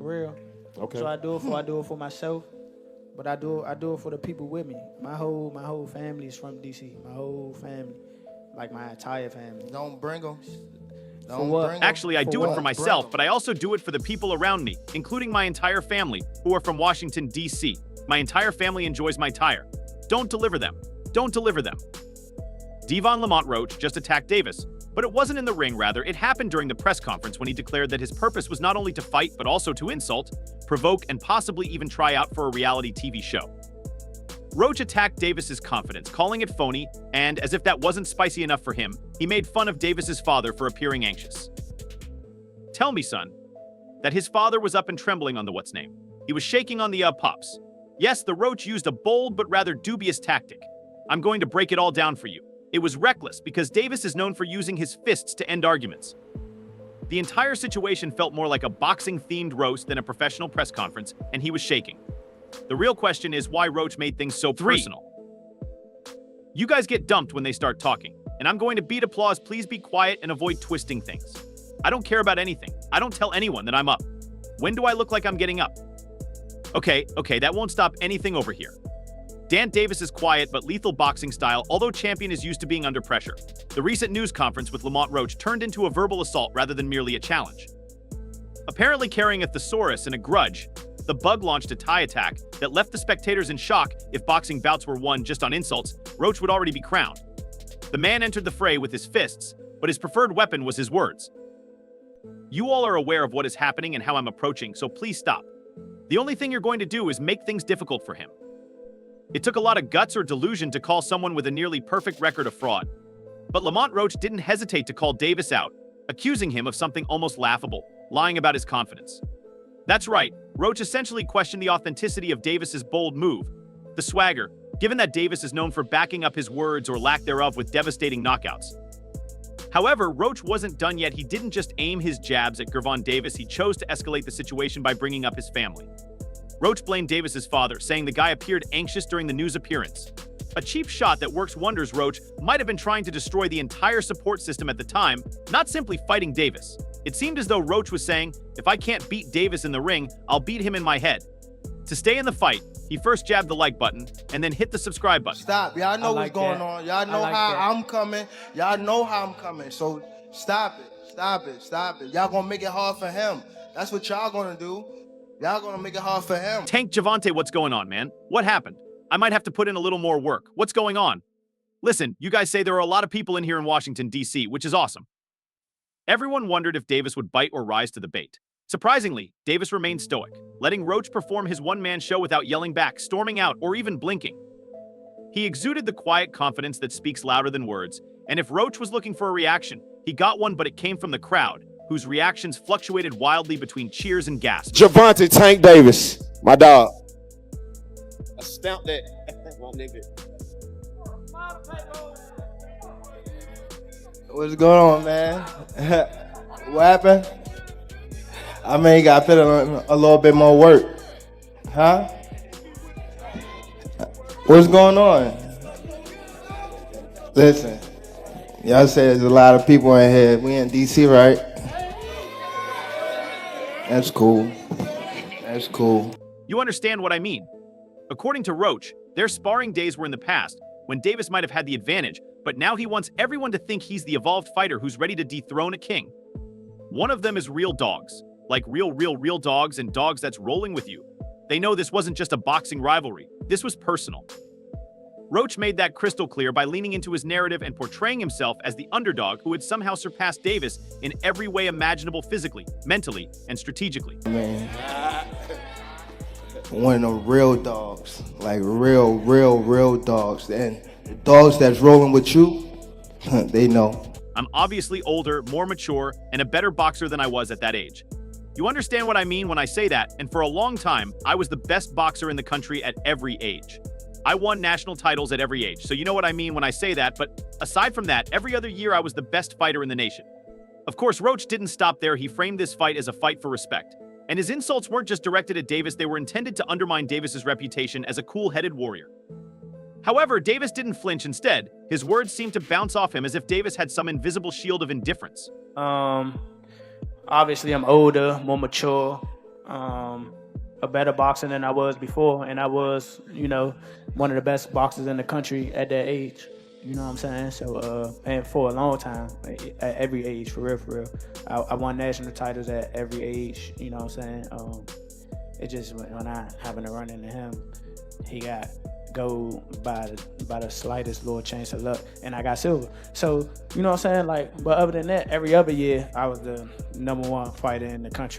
For real. Okay. So I do it for myself, but I do it for the people with me. My whole family is from DC. My whole family, like my entire family. Don't bring them. For what? Actually, I do it for what? myself, but I also do it for the people around me, including my entire family, who are from Washington, D.C. My entire family enjoys my tire. Don't deliver them. Don't deliver them. Lamont Roach just attacked Davis, but it wasn't in the ring, rather, it happened during the press conference when he declared that his purpose was not only to fight, but also to insult, provoke, and possibly even try out for a reality TV show. Roach attacked Davis's confidence, calling it phony, and, as if that wasn't spicy enough for him, he made fun of Davis's father for appearing anxious. Tell me, son, that his father was up and trembling on the what's name. He was shaking on the pops. Yes, the Roach used a bold but rather dubious tactic. I'm going to break it all down for you. It was reckless because Davis is known for using his fists to end arguments. The entire situation felt more like a boxing-themed roast than a professional press conference, and he was shaking. The real question is why Roach made things so personal. You guys get dumped when they start talking, and I'm going to beat applause. Please be quiet and avoid twisting things. I don't care about anything. I don't tell anyone that I'm up. When do I look like I'm getting up? Okay, that won't stop anything over here. Dan Davis is quiet but lethal boxing style, although champion is used to being under pressure. The recent news conference with Lamont Roach turned into a verbal assault rather than merely a challenge. Apparently carrying a thesaurus and a grudge, the Bug launched a tie attack that left the spectators in shock. If boxing bouts were won just on insults, Roach would already be crowned. The man entered the fray with his fists, but his preferred weapon was his words. You all are aware of what is happening and how I'm approaching, so please stop. The only thing you're going to do is make things difficult for him. It took a lot of guts or delusion to call someone with a nearly perfect record of fraud. But Lamont Roach didn't hesitate to call Davis out, accusing him of something almost laughable, lying about his confidence. That's right, Roach essentially questioned the authenticity of Davis's bold move, the swagger, given that Davis is known for backing up his words or lack thereof with devastating knockouts. However, Roach wasn't done yet. He didn't just aim his jabs at Gervonta Davis, he chose to escalate the situation by bringing up his family. Roach blamed Davis's father, saying the guy appeared anxious during the news appearance. A cheap shot that works wonders. Roach might have been trying to destroy the entire support system at the time, not simply fighting Davis. It seemed as though Roach was saying, if I can't beat Davis in the ring, I'll beat him in my head. To stay in the fight, he first jabbed the like button and then hit the subscribe button. Stop. Y'all know what's going on. Y'all know how I'm coming. Y'all know how I'm coming. So stop it. Stop it. Stop it. Y'all gonna make it hard for him. That's what y'all gonna do. Y'all gonna make it hard for him. Tank Gervonta, what's going on, man? What happened? I might have to put in a little more work. What's going on? Listen, you guys say there are a lot of people in here in Washington, D.C., which is awesome. Everyone wondered if Davis would bite or rise to the bait. Surprisingly, Davis remained stoic, letting Roach perform his one-man show without yelling back, storming out, or even blinking. He exuded the quiet confidence that speaks louder than words, and if Roach was looking for a reaction, he got one, but it came from the crowd, whose reactions fluctuated wildly between cheers and gasps. Gervonta Tank Davis, my dog. I stamped that. My nigga. What's going on, man? What happened? I mean, you gotta put in a little bit more work. Huh? What's going on? Listen, y'all say there's a lot of people in here. We in DC, right? That's cool. That's cool. You understand what I mean? According to Roach, their sparring days were in the past, when Davis might have had the advantage, but now he wants everyone to think he's the evolved fighter who's ready to dethrone a king. One of them is real dogs, like real dogs and dogs that's rolling with you. They know this wasn't just a boxing rivalry, this was personal. Roach made that crystal clear by leaning into his narrative and portraying himself as the underdog who had somehow surpassed Davis in every way imaginable, physically, mentally, and strategically. Man, one of them real dogs, like real dogs. And the dogs that's rolling with you, they know. I'm obviously older, more mature, and a better boxer than I was at that age. You understand what I mean when I say that, and for a long time, I was the best boxer in the country at every age. I won national titles at every age, so you know what I mean when I say that, but aside from that, every other year I was the best fighter in the nation. Of course, Roach didn't stop there. He framed this fight as a fight for respect. And his insults weren't just directed at Davis, they were intended to undermine Davis's reputation as a cool-headed warrior. However, Davis didn't flinch. Instead, his words seemed to bounce off him as if Davis had some invisible shield of indifference. Obviously I'm older, more mature, a better boxer than I was before, and I was, one of the best boxers in the country at that age. You know what I'm saying? So, and for a long time, at every age, for real. I won national titles at every age. You know what I'm saying? It just when I happened to run into him, he got gold by the slightest little chance of luck, and I got silver. So, you know what I'm saying? Like, but other than that, every other year I was the #1 fighter in the country.